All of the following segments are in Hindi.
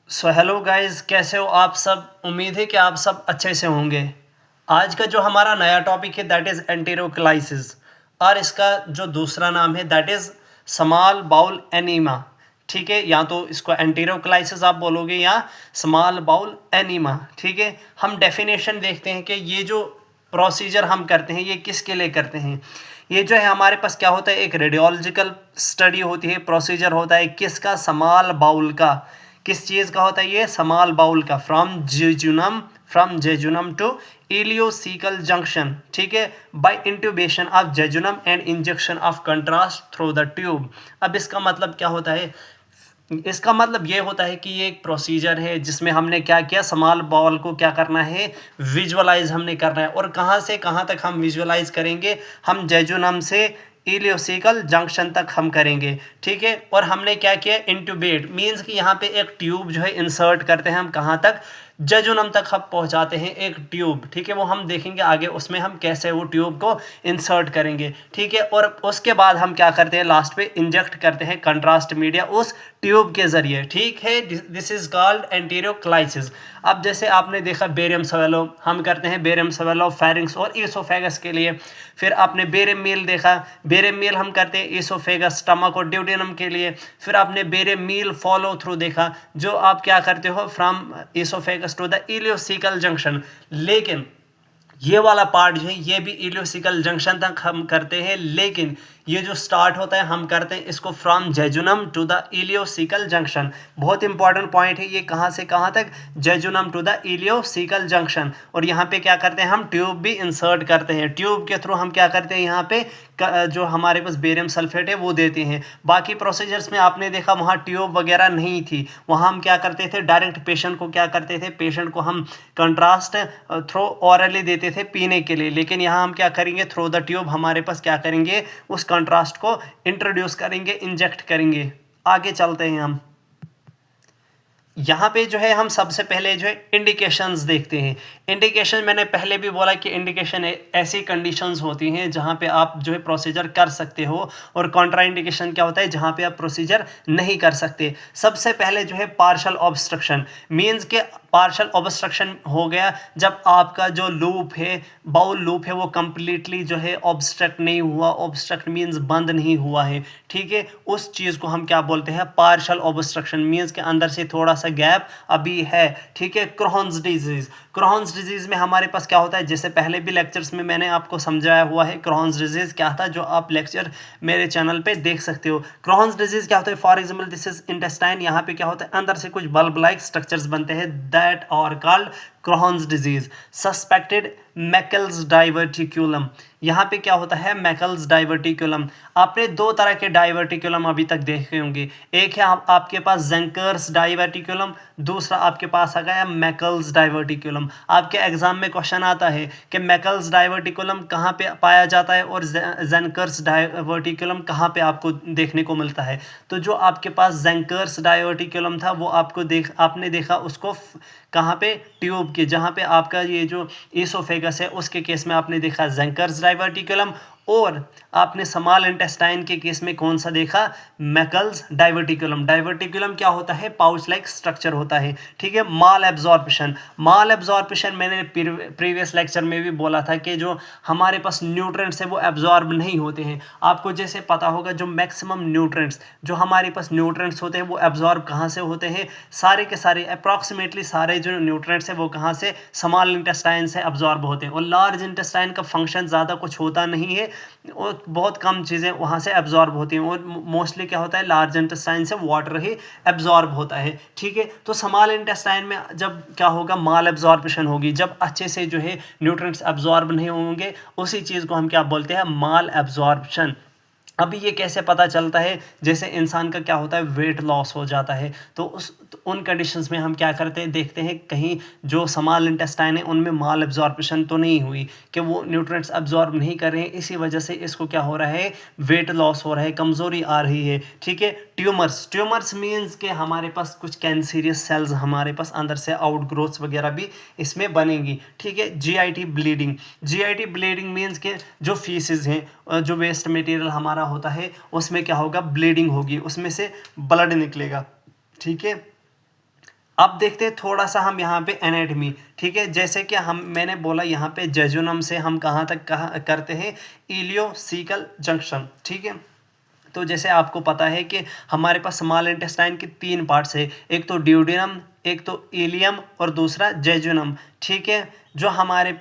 सो हेलो गाइस, कैसे हो आप सब। उम्मीद है कि आप सब अच्छे से होंगे। आज का जो हमारा नया टॉपिक है दैट इज़ एंटेरोक्लाइसिस, और इसका जो दूसरा नाम है that is small bowel enema. ठीक है, या तो इसको एंटेरोक्लाइसिस आप बोलोगे या स्मॉल बाउल एनीमा। ठीक है, हम डेफिनेशन देखते हैं कि ये जो प्रोसीजर हम करते हैं ये किसके लिए करते हैं। ये जो है हमारे पास क्या होता है, एक रेडियोलॉजिकल स्टडी होती है, प्रोसीजर होता है किसका, स्मॉल बाउल का। किस चीज़ का होता है ये, स्मॉल बाउल का। From jejunum to ileocaecal junction. ठीक है, by intubation of jejunum and injection of contrast through the tube. अब इसका मतलब क्या होता है, इसका मतलब ये होता है कि ये एक प्रोसीजर है जिसमें हमने क्या किया, स्मॉल बाउल को क्या करना है, विजुअलाइज हमने करना है। और कहाँ से कहाँ तक हम विजुअलाइज करेंगे, हम जेजुनम से इलियोसिकल जंक्शन तक हम करेंगे। ठीक है, और हमने क्या किया, इंट्यूबेट मींस कि यहाँ पे एक ट्यूब जो है इंसर्ट करते हैं हम, कहाँ तक, जेजुनम तक हम पहुँचाते हैं एक ट्यूब। ठीक है, वो हम देखेंगे आगे उसमें हम कैसे वो ट्यूब को इंसर्ट करेंगे। ठीक है, और उसके बाद हम क्या करते हैं, लास्ट पे इंजेक्ट करते हैं कंट्रास्ट मीडिया उस ट्यूब के जरिए। ठीक है, दिस इज कॉल्ड एंटेरोक्लाइसिस। अब जैसे आपने देखा बेरियम सवेलो, हम करते हैं बेरियम सवेलो फेरिंग्स और ईसोफेगस के लिए। फिर आपने बेरियम मील देखा, बेरियम मील हम करते हैं ईसोफेगस, स्टमक और ड्यूडेनम के लिए। फिर आपने बेरियम मील फॉलो थ्रू देखा, जो आप क्या करते हो from oesophagus to the ileocaecal junction. लेकिन ये वाला पार्ट जो है ये भी इलियोसिकल जंक्शन तक हम करते हैं, लेकिन ये जो स्टार्ट होता है हम करते हैं इसको from jejunum to the ileocaecal junction. बहुत इंपॉर्टेंट पॉइंट है ये, कहाँ से कहाँ तक, jejunum to the ileocaecal junction. और यहाँ पे क्या करते हैं, हम ट्यूब भी इंसर्ट करते हैं। ट्यूब के थ्रू हम क्या करते हैं, यहाँ पे जो हमारे पास बेरियम सल्फेट है वो देते हैं। बाकी प्रोसीजर्स में आपने देखा वहाँ ट्यूब वगैरह नहीं थी, वहाँ हम क्या करते थे, डायरेक्ट पेशेंट को क्या करते थे, पेशेंट को हम कंट्रास्ट थ्रू ऑरली देते थे पीने के लिए। लेकिन यहाँ हम क्या करेंगे, थ्रू द ट्यूब हमारे पास क्या करेंगे, उस कंट्रास्ट को इंट्रोड्यूस करेंगे, इंजेक्ट करेंगे। आगे चलते हैं हम। यहाँ पे जो है हम सबसे पहले जो है इंडिकेशंस देखते हैं। इंडिकेशन मैंने पहले भी बोला कि इंडिकेशन ऐसी कंडीशंस होती हैं जहाँ पे आप जो है प्रोसीजर कर सकते हो, और कॉन्ट्रा इंडिकेशन क्या होता है, जहाँ पे आप प्रोसीजर नहीं कर सकते। सबसे पहले जो है पार्शल ऑब्स्ट्रक्शन, मींस के पार्शल ऑब्स्ट्रक्शन हो गया जब आपका जो लूप है, बाउल लूप है, वो कंप्लीटली जो है ऑब्स्ट्रक्ट नहीं हुआ। ऑब्स्ट्रक्ट मींस बंद नहीं हुआ है। ठीक है, उस चीज़ को हम क्या बोलते हैं, पार्शल ऑब्स्ट्रक्शन। मींस के अंदर से थोड़ा सा गैप अभी है। ठीक है, क्रोहन्स डिजीज, क्रोहन्स डिजीज में हमारे पास क्या होता है, जैसे पहले भी लेक्चर्स में मैंने आपको समझाया हुआ है क्रोहन्स डिजीज क्या था, जो आप लेक्चर मेरे चैनल पे देख सकते हो। क्रोहन्स डिजीज क्या होता है, for example this is intestine. यहाँ पे क्या होता है, अंदर से कुछ बल्ब लाइक स्ट्रक्चर्स बनते हैं, that are called Crohn's disease. Suspected Meckel's diverticulum, यहाँ पे क्या होता है, मैकल्स डाइवर्टिकुलम। आपने दो तरह के डाइवर्टिकुलम अभी तक देखे होंगे, एक है आपके पास जेंकर्स डाइवर्टिकुलम, दूसरा आपके पास आ गया मैकल्स डाइवर्टिकुलम। आपके एग्जाम में क्वेश्चन आता है कि मैकल्स डाइवर्टिकुलम कहाँ पे पाया जाता है और जेंकर्स डाइवर्टिकुलम कहाँ पे आपको देखने को मिलता है। तो जो आपके पास जेंकर्स डाइवर्टिकुलम था वो आपने देखा उसको कहाँ पे, ट्यूब के, जहाँ पे आपका ये जो ईसोफेगस है उसके केस में आपने देखा जेंकर्स डाइवर्टिकुलम, और आपने स्मॉल इंटेस्टाइन के केस में कौन सा देखा, मैकल्स डाइवर्टिकुलम। डाइवर्टिकुलम क्या होता है, पाउच लाइक स्ट्रक्चर होता है। ठीक है, माल एब्जॉर्प्शन, माल एब्जॉर्प्शन मैंने प्रीवियस लेक्चर में भी बोला था कि जो हमारे पास न्यूट्रेंट्स है वो एब्जॉर्ब नहीं होते हैं। आपको जैसे पता होगा जो मैक्सिमम न्यूट्रेंट्स, जो हमारे पास न्यूट्रेंट्स होते हैं वो एब्जॉर्ब कहाँ से होते हैं, सारे के सारे अप्रॉक्सीमेटली सारे जो न्यूट्रेंट्स हैं वो कहाँ से, स्मॉल इंटेस्टाइन से एब्जॉर्ब होते हैं। और लार्ज इंटेस्टाइन का फंक्शन ज़्यादा कुछ होता नहीं है, और बहुत कम चीज़ें वहाँ से एब्जॉर्ब होती हैं, और मोस्टली क्या होता है, लार्ज इंटेस्टाइन से वाटर ही एब्जॉर्ब होता है। ठीक है, तो स्मॉल इंटेस्टाइन में जब क्या होगा, माल एब्जॉर्प्शन होगी, जब अच्छे से जो है न्यूट्रिएंट्स एब्जॉर्ब नहीं होंगे, उसी चीज़ को हम क्या बोलते हैं, माल एब्जॉर्प्शन। अभी ये कैसे पता चलता है, जैसे इंसान का क्या होता है, वेट लॉस हो जाता है, तो उन कंडीशंस में हम क्या करते हैं, देखते हैं कहीं जो स्मॉल इंटेस्टाइन है उनमें माल एब्जॉर्प्शन तो नहीं हुई, कि वो न्यूट्रिएंट्स एब्जॉर्ब नहीं कर रहे हैं, इसी वजह से इसको क्या हो रहा है, वेट लॉस हो रहा है, कमज़ोरी आ रही है। ठीक है, ट्यूमर्स, ट्यूमर्स मीन्स के हमारे पास कुछ कैंसरियस सेल्स हमारे पास अंदर से आउट ग्रोथ्स वगैरह भी इसमें बनेंगी। ठीक है, GIT bleeding, GIT bleeding means के जो फीसेस हैं, जो वेस्ट मटेरियल हमारा होता है उसमें क्या होगा, ब्लीडिंग होगी, उसमें से ब्लड निकलेगा। ठीक है, अब देखते हैं थोड़ा सा हम यहाँ पे एनाटमी, ठीक है। जैसे कि मैंने बोला यहाँ पे जेजुनम से हम कहाँ तक करते हैं, इलियोसिकल जंक्शन, ठीक है। तो जैसे आपको पता है कि हमारे पास स्मॉल इंटेस्टाइन के 3 पार्ट्स है, एक तो ड्यूडेनम, एक तो इलियम और दूसरा जेजुनम, ठीक है। जो हमारे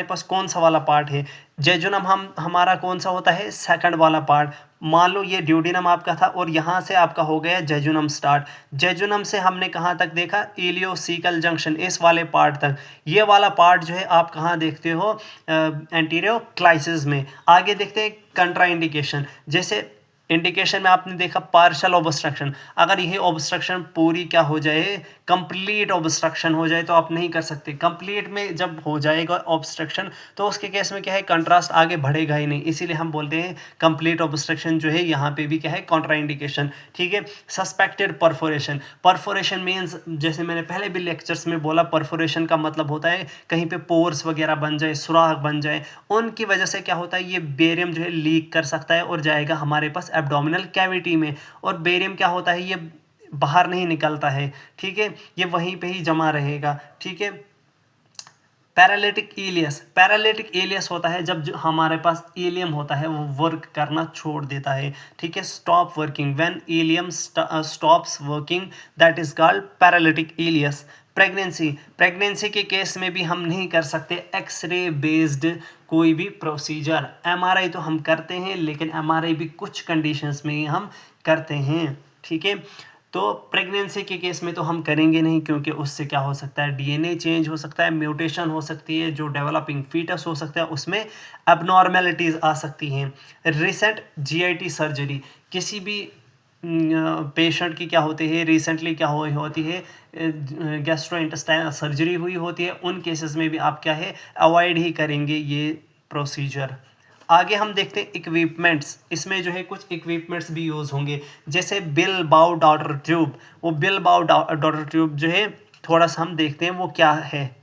पास कौन सा वाला पार्ट है, जेजुनम हमारा कौन सा होता है, सेकंड वाला पार्ट। मान लो ये ड्यूडेनम आपका था और यहाँ से आपका हो गया जेजुनम स्टार्ट। जेजुनम से हमने कहाँ तक देखा, इलियोसिकल जंक्शन, इस वाले पार्ट तक। ये वाला पार्ट जो है आप कहाँ देखते हो, एंटीरियोक्लाइसिस में। आगे देखते हैं कंट्राइंडिकेशन। जैसे इंडिकेशन में आपने देखा पार्शियल ऑब्स्ट्रक्शन, अगर यही ऑब्स्ट्रक्शन पूरी क्या हो जाए, कंप्लीट ऑब्स्ट्रक्शन हो जाए तो आप नहीं कर सकते। कंप्लीट में जब हो जाएगा ऑब्स्ट्रक्शन तो उसके केस में क्या है, कंट्रास्ट आगे बढ़ेगा ही नहीं, इसीलिए हम बोलते हैं कंप्लीट ऑब्स्ट्रक्शन जो है यहाँ पे भी क्या है, कॉन्ट्राइंडिकेशन, ठीक है। सस्पेक्टेड परफोरेशन, परफोरेशन मीन्स जैसे मैंने पहले भी लेक्चर्स में बोला, परफोरेशन का मतलब होता है कहीं पे पोर्स वगैरह बन जाए, सुराख बन जाए, उनकी वजह से क्या होता है, ये बेरियम जो है लीक कर सकता है और जाएगा हमारे पास एब्डोमिनल कैविटी में। और बेरियम क्या होता है, ये बाहर नहीं निकलता है, ठीक है, ये वहीं पे ही जमा रहेगा, ठीक है। पैरालिटिक इलियस, पैरालिटिक इलियस होता है जब जो हमारे पास इलियम होता है वो वर्क करना छोड़ देता है, ठीक है, stop working, when ileum stops working that is called paralytic ileus. Pregnancy, pregnancy के केस में भी हम नहीं कर सकते एक्सरे बेस्ड कोई भी प्रोसीजर। एमआरआई तो हम करते हैं, लेकिन एमआरआई भी कुछ कंडीशंस में ही हम करते हैं, ठीक है। तो प्रेगनेंसी के केस में तो हम करेंगे नहीं, क्योंकि उससे क्या हो सकता है, डीएनए चेंज हो सकता है, म्यूटेशन हो सकती है, जो डेवलपिंग फीटस हो सकता है उसमें एबनॉर्मेलिटीज़ आ सकती हैं। रिसेंट जीआईटी सर्जरी, किसी भी पेशेंट की क्या होती है, रिसेंटली क्या हुई होती है, गैस्ट्रोइंटेस्टाइनल सर्जरी हुई होती है, उन केसेस में भी आप क्या है, अवॉइड ही करेंगे ये प्रोसीजर। आगे हम देखते हैं इक्विपमेंट्स, इसमें जो है कुछ इक्विपमेंट्स भी यूज़ होंगे, जैसे बिल बाउ डॉटर ट्यूब। वो बिल बाउ डॉटर ट्यूब जो है थोड़ा सा हम देखते हैं वो क्या है।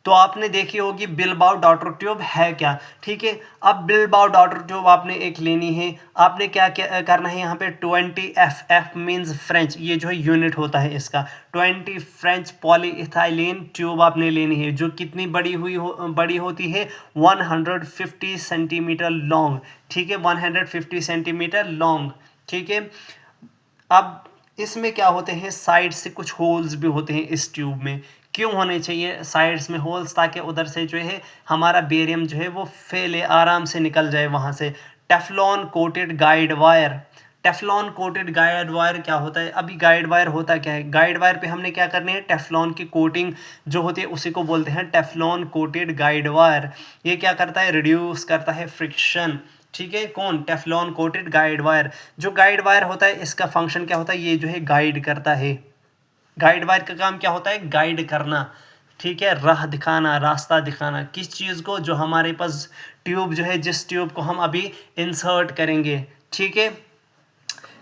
तो आपने देखी होगी बिलबाओ डॉटर ट्यूब है क्या, ठीक है। अब बिलबाओ डॉटर ट्यूब आपने एक लेनी है, आपने क्या क्या करना है, यहाँ पे 20 एफ मीन्स फ्रेंच, ये जो है यूनिट होता है इसका। 20 फ्रेंच पॉलीइथाइलिन ट्यूब आपने लेनी है, जो कितनी बड़ी होती है, 150 सेंटीमीटर लॉन्ग, ठीक है, 150 सेंटीमीटर लॉन्ग, ठीक है। अब इसमें क्या होते हैं, साइड से कुछ होल्स भी होते हैं इस ट्यूब में। क्यों होने चाहिए साइड्स में होल्स, ताकि उधर से जो है हमारा बेरियम जो है वो फैले, आराम से निकल जाए वहाँ से। Teflon coated guide wire, Teflon coated guide wire क्या होता है, अभी गाइड वायर होता क्या है, गाइड वायर पे हमने क्या करनी है, टेफ्लॉन की कोटिंग जो होती है उसी को बोलते हैं टेफ्लॉन कोटेड गाइड वायर। ये क्या करता है, रिड्यूस करता है फ्रिक्शन, ठीक है। कौन, टेफ्लॉन कोटेड गाइड वायर। जो गाइड वायर होता है इसका फंक्शन क्या होता है, ये जो है गाइड करता है। गाइड वायर का काम क्या होता है, गाइड करना, ठीक है, राह दिखाना, रास्ता दिखाना, किस चीज़ को, जो हमारे पास ट्यूब जो है, जिस ट्यूब को हम अभी इंसर्ट करेंगे, ठीक है।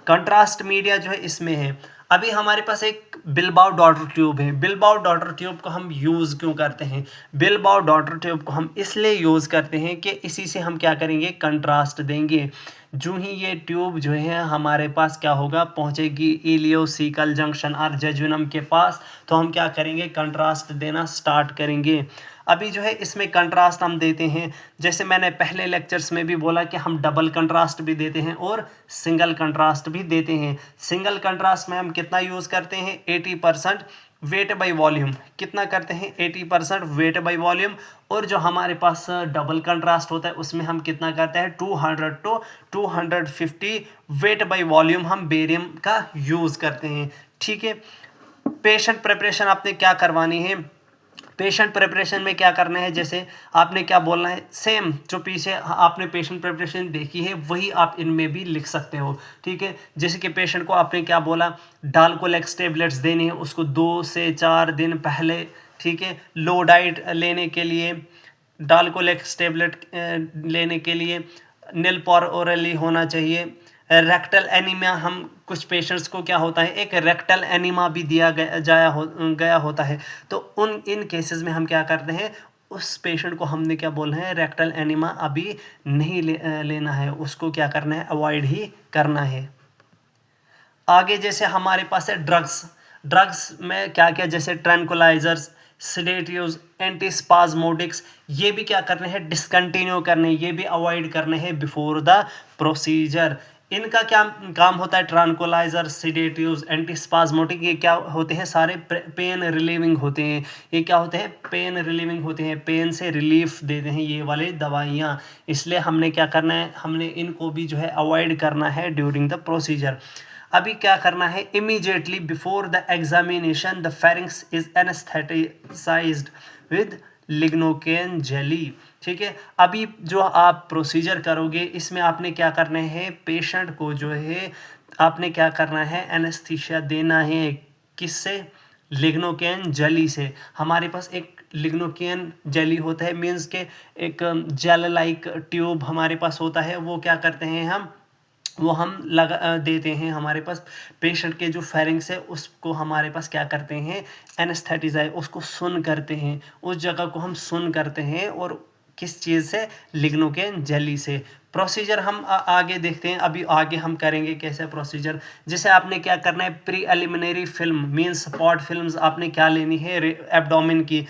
कंट्रास्ट मीडिया जो है इसमें है। अभी हमारे पास एक बिलबाओ डॉटर ट्यूब है। बिलबाओ डॉटर ट्यूब को हम यूज़ क्यों करते हैं, बिलबाओ डॉटर ट्यूब को हम इसलिए यूज़ करते हैं कि इसी से हम क्या करेंगे, कंट्रास्ट देंगे। जो ही ये ट्यूब जो है हमारे पास क्या होगा, पहुंचेगी इलियोसिकल जंक्शन और जेजुनम के पास, तो हम क्या करेंगे, कंट्रास्ट देना स्टार्ट करेंगे। अभी जो है इसमें कंट्रास्ट हम देते हैं, जैसे मैंने पहले लेक्चर्स में भी बोला कि हम डबल कंट्रास्ट भी देते हैं और सिंगल कंट्रास्ट भी देते हैं। सिंगल कंट्रास्ट में हम कितना यूज़ करते हैं, 80% वेट बाई वॉल्यूम, कितना करते हैं, 80% वेट बाई वॉल्यूम। और जो हमारे पास डबल कंट्रास्ट होता है उसमें हम कितना करते हैं, 200 to 250 वेट बाई वॉल्यूम हम बेरियम का यूज़ करते हैं, ठीक है। पेशेंट प्रिपरेशन आपने क्या करवानी है, पेशेंट प्रिपरेशन में क्या करना है, जैसे आपने क्या बोलना है, सेम जो पीछे आपने पेशेंट प्रिपरेशन देखी है वही आप इनमें भी लिख सकते हो, ठीक है। जैसे कि पेशेंट को आपने क्या बोला, डालकोलेक्स टेबलेट्स देनी है उसको 2 से 4 दिन पहले, ठीक है। लो डाइट लेने के लिए, डालकोलेक्स टेबलेट लेने के लिए निल पॉर ओरली होना चाहिए, रेक्टल एनीमिया, हम कुछ पेशेंट्स को क्या होता है, एक रेक्टल एनीमा भी दिया गया होता है। तो इन केसेस में हम क्या करते हैं, उस पेशेंट को हमने क्या बोलना है, रेक्टल एनीमा अभी नहीं लेना है, उसको क्या करना है, अवॉइड ही करना है। आगे जैसे हमारे पास है ड्रग्स। ड्रग्स में क्या क्या, जैसे ट्रैंकुलाइजर्स, सेडेटिव्स, एंटीस्पाज्मोटिक्स, ये भी क्या करने हैं, डिसकंटिन्यू करने, ये भी अवॉइड करने हैं बिफोर द प्रोसीजर। इनका क्या काम होता है, ट्रैंकुलाइजर, सेडेटिव्स, एंटीस्पाज्मोटिक, ये क्या होते हैं, सारे पेन रिलीविंग होते हैं। ये क्या होते हैं, पेन रिलीविंग होते हैं, पेन से रिलीफ देते हैं ये वाले दवाइयाँ। इसलिए हमने क्या करना है, हमने इनको भी जो है अवॉइड करना है ड्यूरिंग द प्रोसीजर। अभी क्या करना है, immediately before the examination the pharynx is anaesthetised with lignocaine jelly. ठीक है, अभी जो आप प्रोसीजर करोगे इसमें आपने क्या करना है, पेशेंट को जो है आपने क्या करना है, एनेस्थीसिया देना है। किससे, लिग्नोकेन जेली से। हमारे पास एक लिग्नोकेन जेली होता है, मीन्स के एक जेल लाइक ट्यूब हमारे पास होता है। वो क्या करते हैं हम लगा देते हैं हमारे पास, पेशेंट के जो फेरिंग्स है उसको हमारे पास क्या करते हैं, एनेस्थेटिसाइज, उसको सुन करते हैं, उस जगह को हम सुन करते हैं। और किस चीज़ से, लिग्नोकेन जेली से। प्रोसीजर हम आगे देखते हैं, अभी आगे हम करेंगे कैसे प्रोसीजर। जैसे आपने क्या करना है, preliminary film means spot films आपने क्या लेनी है, एब्डोमेन की।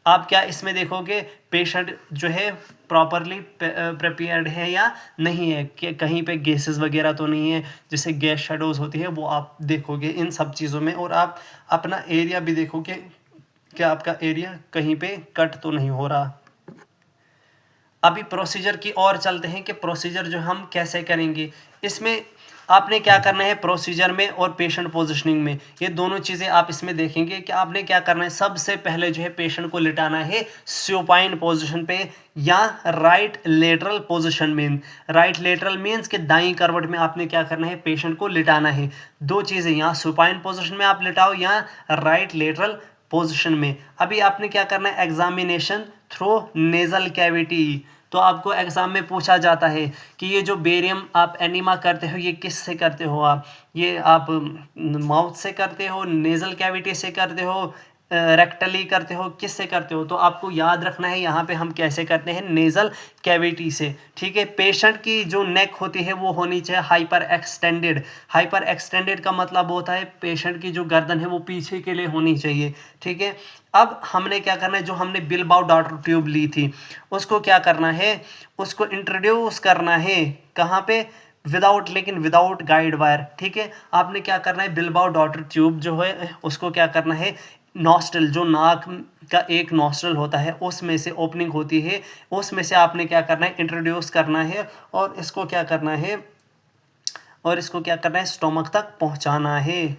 आप क्या इसमें देखोगे, पेशेंट जो है प्रॉपरली प्रिपेयर्ड है या नहीं है, कि कहीं पे गैसेस वगैरह तो नहीं है, जैसे गैस शेडोज होती है वो आप देखोगे इन सब चीज़ों में। और आप अपना एरिया भी देखोगे कि आपका एरिया कहीं पे कट तो नहीं हो रहा। अभी प्रोसीजर की ओर चलते हैं कि प्रोसीजर जो हम कैसे करेंगे। इसमें आपने क्या करना है, प्रोसीजर में और पेशेंट पोजीशनिंग में, ये दोनों चीज़ें आप इसमें देखेंगे कि आपने क्या करना है। सबसे पहले जो है पेशेंट को लिटाना है सुपाइन पोजीशन पे या राइट लेटरल पोजीशन में। राइट लेटरल मीन्स कि दाईं करवट में आपने क्या करना है, पेशेंट को लिटाना है। दो चीज़ें, यहाँ सुपाइन पोजीशन में आप लिटाओ या राइट लेटरल पोजीशन में। अभी आपने क्या करना है, एग्जामिनेशन थ्रू नेजल कैविटी। तो आपको एग्ज़ाम में पूछा जाता है कि ये जो बेरियम आप एनीमा करते हो ये किस से करते हो, आप ये आप माउथ से करते हो, नेज़ल कैविटी से करते हो, रेक्टली करते हो, किस से करते हो। तो आपको याद रखना है यहाँ पे हम कैसे करते हैं, नेज़ल कैविटी से। ठीक है, पेशेंट की जो नेक होती है वो होनी चाहिए हाइपर एक्सटेंडेड। हाइपर एक्सटेंडेड का मतलब होता है पेशेंट की जो गर्दन है वो पीछे के लिए होनी चाहिए। ठीक है, अब हमने क्या करना है, जो हमने बिलबाउ डॉटर ट्यूब ली थी उसको क्या करना है, उसको इंट्रोड्यूस करना है कहाँ पे, विदाउट, लेकिन विदाउट गाइड वायर। ठीक है, आपने क्या करना है, बिलबाउ डॉटर ट्यूब जो है उसको क्या करना है, नॉस्ट्रल, जो नाक का एक नॉस्ट्रल होता है उसमें से ओपनिंग होती है, उसमें से आपने क्या करना है, इंट्रोड्यूस करना है। और इसको क्या करना है, स्टोमक तक पहुंचाना है।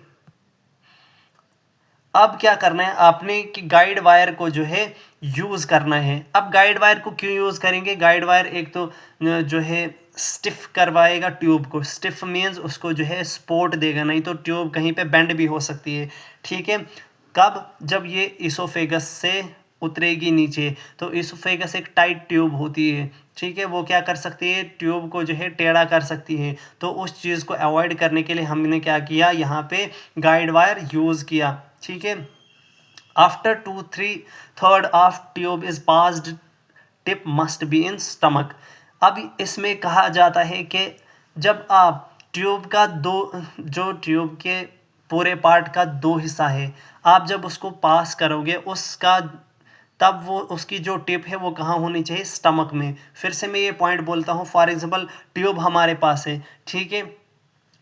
अब क्या करना है आपने कि गाइड वायर को जो है यूज़ करना है। अब गाइड वायर को क्यों यूज़ करेंगे, गाइड वायर एक तो जो है स्टिफ करवाएगा ट्यूब को। स्टिफ मीन्स उसको जो है सपोर्ट देगा, नहीं तो ट्यूब कहीं पे बेंड भी हो सकती है। ठीक है, कब, जब ये इसोफेगस से उतरेगी नीचे। तो इसोफेगस एक टाइट ट्यूब होती है। ठीक है, वो क्या कर सकती है, ट्यूब को जो है टेढ़ा कर सकती है। तो उस चीज़ को अवॉइड करने के लिए हमने क्या किया, यहाँ पे गाइड वायर यूज़ किया। ठीक है, after 2/3 of tube is passed tip must be in stomach. अब इसमें कहा जाता है कि जब आप ट्यूब का जो ट्यूब के पूरे पार्ट का 2 हिस्सा है, आप जब उसको पास करोगे उसका, तब वो उसकी जो टिप है वो कहाँ होनी चाहिए, स्टमक में। फिर से मैं ये पॉइंट बोलता हूँ, फॉर एग्जांपल ट्यूब हमारे पास है। ठीक है,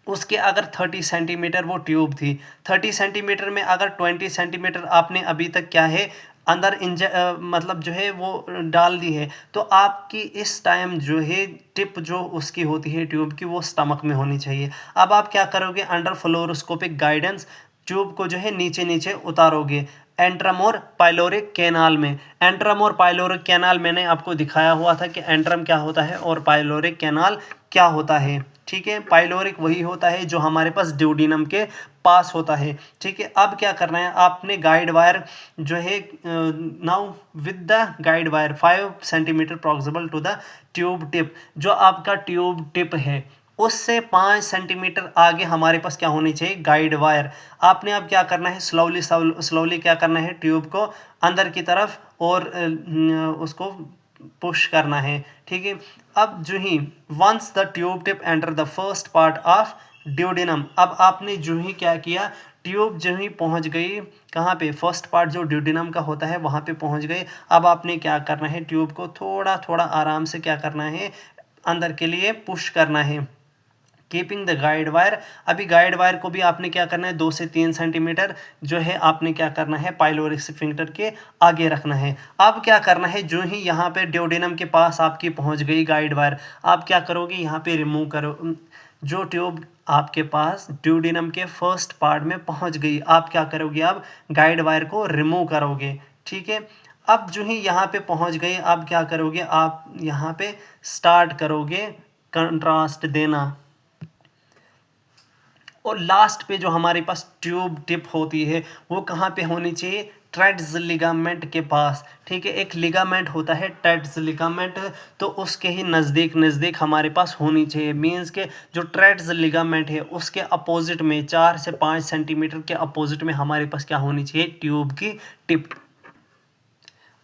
उसके अगर 30 सेंटीमीटर वो ट्यूब थी, 30 सेंटीमीटर में अगर 20 सेंटीमीटर आपने अभी तक क्या है अंदर मतलब जो है वो डाल दी है, तो आपकी इस टाइम जो है टिप जो उसकी होती है ट्यूब की वो स्टमक में होनी चाहिए। अब आप क्या करोगे, अंडर फ्लोरोस्कोपिक गाइडेंस ट्यूब को जो है नीचे नीचे उतारोगे एंट्रम और पाइलोरिक कैनाल में। एंट्रम और पाइलोरिक कैनाल मैंने आपको दिखाया हुआ था कि एंट्रम क्या होता है और पाइलोरिक कैनाल क्या होता है। ठीक है, पाइलोरिक वही होता है जो हमारे पास ड्यूडिनम के पास होता है। ठीक है, अब क्या करना है, आपने गाइड वायर जो है now with the guide wire 5 centimetre proximal to the tube tip, जो आपका ट्यूब टिप है उससे 5 सेंटीमीटर आगे हमारे पास क्या होनी चाहिए, गाइड वायर। आपने अब क्या करना है, स्लोली स्लोली क्या करना है, ट्यूब को अंदर की तरफ और उसको पुश करना है, ठीक है। अब जो ही once the tube tip enter the first part of duodenum, अब आपने जो ही क्या किया, ट्यूब जो ही पहुंच गई कहाँ पे, फर्स्ट पार्ट जो ड्यूडेनम का होता है वहाँ पे पहुंच गई। अब आपने क्या करना है, ट्यूब को थोड़ा थोड़ा आराम से क्या करना है, अंदर के लिए पुश करना है, कीपिंग द गाइड वायर। अभी गाइड वायर को भी आपने क्या करना है, 2 से 3 सेंटीमीटर जो है आपने क्या करना है, पाइलोरिक स्फिंक्टर के आगे रखना है। अब क्या करना है, जो ही यहाँ पे ड्यूडेनम के पास आपकी पहुँच गई गाइड वायर, आप क्या करोगे, यहाँ पे रिमूव करो। जो ट्यूब आपके पास ड्यूडेनम के फर्स्ट पार्ट में पहुँच गई, आप क्या करोगे, अब गाइड वायर को रिमूव करोगे, ठीक है। अब जो ही यहाँ पे पहुँच गए, अब क्या करोगे, आप यहाँ पे स्टार्ट करोगे कंट्रास्ट देना। और लास्ट पे जो हमारे पास ट्यूब टिप होती है वो कहाँ पे होनी चाहिए, ट्रेड्स लिगामेंट के पास, ठीक है। एक लिगामेंट होता है ट्रेड्स लिगामेंट, तो उसके ही नज़दीक नज़दीक हमारे पास होनी चाहिए। मींस के जो ट्रेड्स लिगामेंट है उसके अपोजिट में 4 से 5 सेंटीमीटर के अपोजिट में हमारे पास क्या होनी चाहिए, ट्यूब की टिप।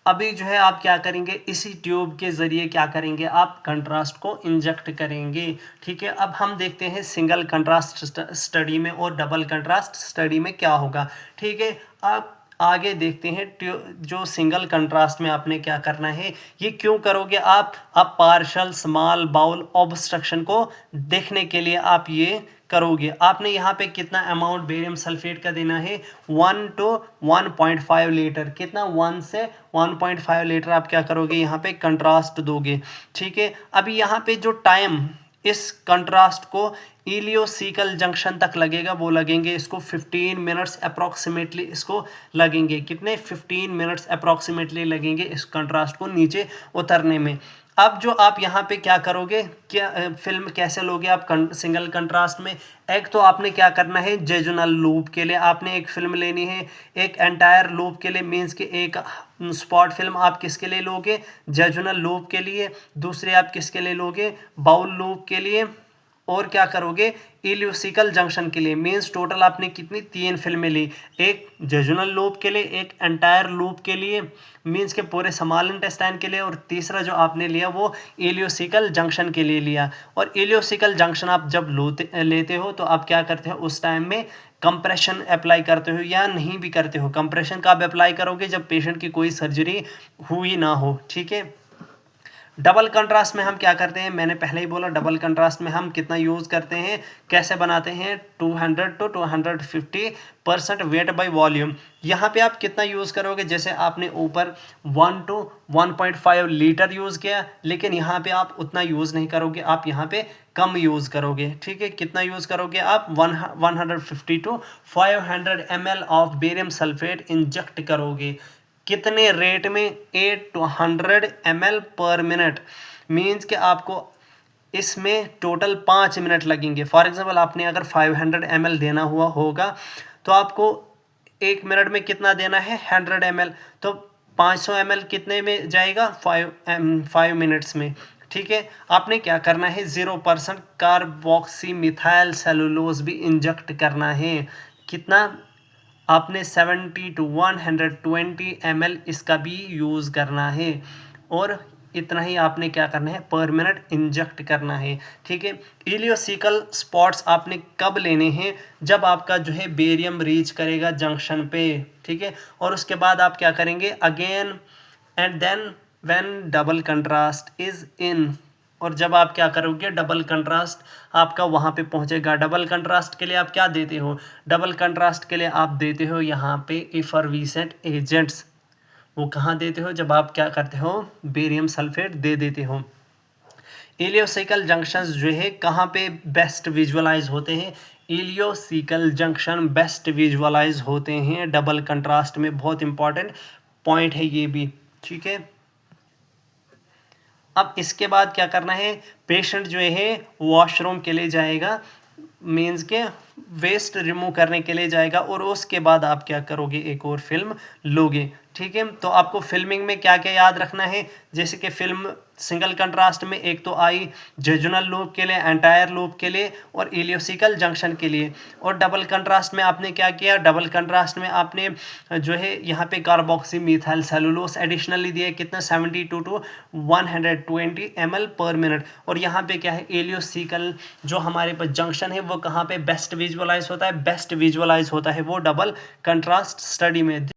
अभी जो है आप क्या करेंगे, इसी ट्यूब के ज़रिए क्या करेंगे, आप कंट्रास्ट को इंजेक्ट करेंगे, ठीक है। अब हम देखते हैं सिंगल कंट्रास्ट स्टडी में और डबल कंट्रास्ट स्टडी में क्या होगा, ठीक है। आप आगे देखते हैं जो सिंगल कंट्रास्ट में आपने क्या करना है, ये क्यों करोगे आप पार्शल स्मॉल बाउल ऑब्स्ट्रक्शन को देखने के लिए आप ये करोगे। आपने यहाँ पे कितना अमाउंट बेरियम सल्फेट का देना है, 1 to 1.5 लीटर, कितना 1 से 1.5 लीटर आप क्या करोगे, यहाँ पे कंट्रास्ट दोगे, ठीक है। अभी यहाँ पे जो टाइम इस कंट्रास्ट को इलियोसिकल जंक्शन तक लगेगा, वो लगेंगे इसको 15 मिनट्स अप्रॉक्सीमेटली, इसको लगेंगे कितने, 15 मिनट्स अप्रॉक्सीमेटली लगेंगे इस कंट्रास्ट को नीचे उतरने में। अब जो आप यहाँ पे क्या करोगे, क्या फिल्म कैसे लोगे आप सिंगल कंट्रास्ट में, एक तो आपने क्या करना है, जेजुनल लूप के लिए आपने एक फिल्म लेनी है, एक एंटायर लूप के लिए, मीन्स कि एक स्पॉट फिल्म आप किसके लिए लोगे, जेजुनल लूप के लिए, दूसरे आप किसके लिए लोगे, बाउल लूप के लिए, और क्या करोगे, इलियोसिकल जंक्शन के लिए। मीन्स टोटल आपने कितनी 3 फिल्में ली, एक जेजुनल लूप के लिए, एक एंटायर लूप के लिए मीन्स के पूरे स्मॉल इंटेस्टाइन के लिए, और तीसरा जो आपने लिया वो इलियोसिकल जंक्शन के लिए लिया। और इलियोसिकल जंक्शन आप जब लेते हो तो आप क्या करते हो, उस टाइम में कंप्रेशन अप्लाई करते हो या नहीं भी करते हो। कंप्रेशन कब अप्लाई करोगे, जब पेशेंट की कोई सर्जरी हुई ना हो, ठीक है। डबल कंट्रास्ट में हम क्या करते हैं, मैंने पहले ही बोला डबल कंट्रास्ट में हम कितना यूज़ करते हैं, कैसे बनाते हैं, 200 to 250% वेट बाय वॉल्यूम। यहाँ पे आप कितना यूज़ करोगे, जैसे आपने ऊपर 1 to 1.5 लीटर यूज़ किया, लेकिन यहाँ पे आप उतना यूज़ नहीं करोगे, आप यहाँ पे कम यूज़ करोगे, ठीक है। कितना यूज़ करोगे आप, 150 to 500 ml of barium sulphate inject करोगे, कितने रेट में, 8 to 100 ml पर मिनट। मीन्स कि आपको इसमें टोटल 5 मिनट लगेंगे। फॉर एग्जांपल आपने अगर 500 ml देना हुआ होगा तो आपको 1 मिनट में कितना देना है, 100 ml, तो 500 ml कितने में जाएगा, 5 मिनट्स में, ठीक है। आपने क्या करना है, 0% कार्बोक्सी मिथाइल सेलुलोज भी इंजेक्ट करना है, कितना, आपने 70 to 120 ml इसका भी यूज़ करना है, और इतना ही आपने क्या करना है, पर मिनट इंजेक्ट करना है, ठीक है। इलियोसिकल स्पॉट्स आपने कब लेने हैं, जब आपका जो है बेरियम रीच करेगा जंक्शन पे, ठीक है। और उसके बाद आप क्या करेंगे, again and then when double contrast is in, और जब आप क्या करोगे, डबल कंट्रास्ट आपका वहाँ पे पहुँचेगा। डबल कंट्रास्ट के लिए आप क्या देते हो, डबल कंट्रास्ट के लिए आप देते हो यहाँ पे इफरविसेंट एजेंट्स। वो कहाँ देते हो, जब आप क्या करते हो, बेरियम सल्फेट दे देते हो। इलियोसिकल जंक्शंस जो है कहाँ पे बेस्ट विजुअलाइज होते हैं, इलियोसिकल जंक्शन बेस्ट विजुअलाइज होते हैं डबल कंट्रास्ट में। बहुत इंपॉर्टेंट पॉइंट है ये भी, ठीक है। अब इसके बाद क्या करना है, पेशेंट जो है वॉशरूम के लिए जाएगा, मीन्स के वेस्ट रिमूव करने के लिए जाएगा और उसके बाद आप क्या करोगे, एक और फिल्म लोगे। ठीक है, तो आपको फिल्मिंग में क्या क्या याद रखना है, जैसे कि फिल्म सिंगल कंट्रास्ट में एक तो आई जेजुनल लूप के लिए, एंटायर लूप के लिए और इलियोसिकल जंक्शन के लिए। और डबल कंट्रास्ट में आपने क्या किया, डबल कंट्रास्ट में आपने जो है यहाँ पे कार्बोक्सी मिथाइल सेलुलोस एडिशनली दिया कितना 72 to 120 ml/min। और यहाँ पे क्या है, इलियोसिकल जो हमारे पास जंक्शन है वो कहाँ पे बेस्ट विजुअलाइज होता है, बेस्ट विजुअलाइज होता है वो डबल कंट्रास्ट स्टडी में।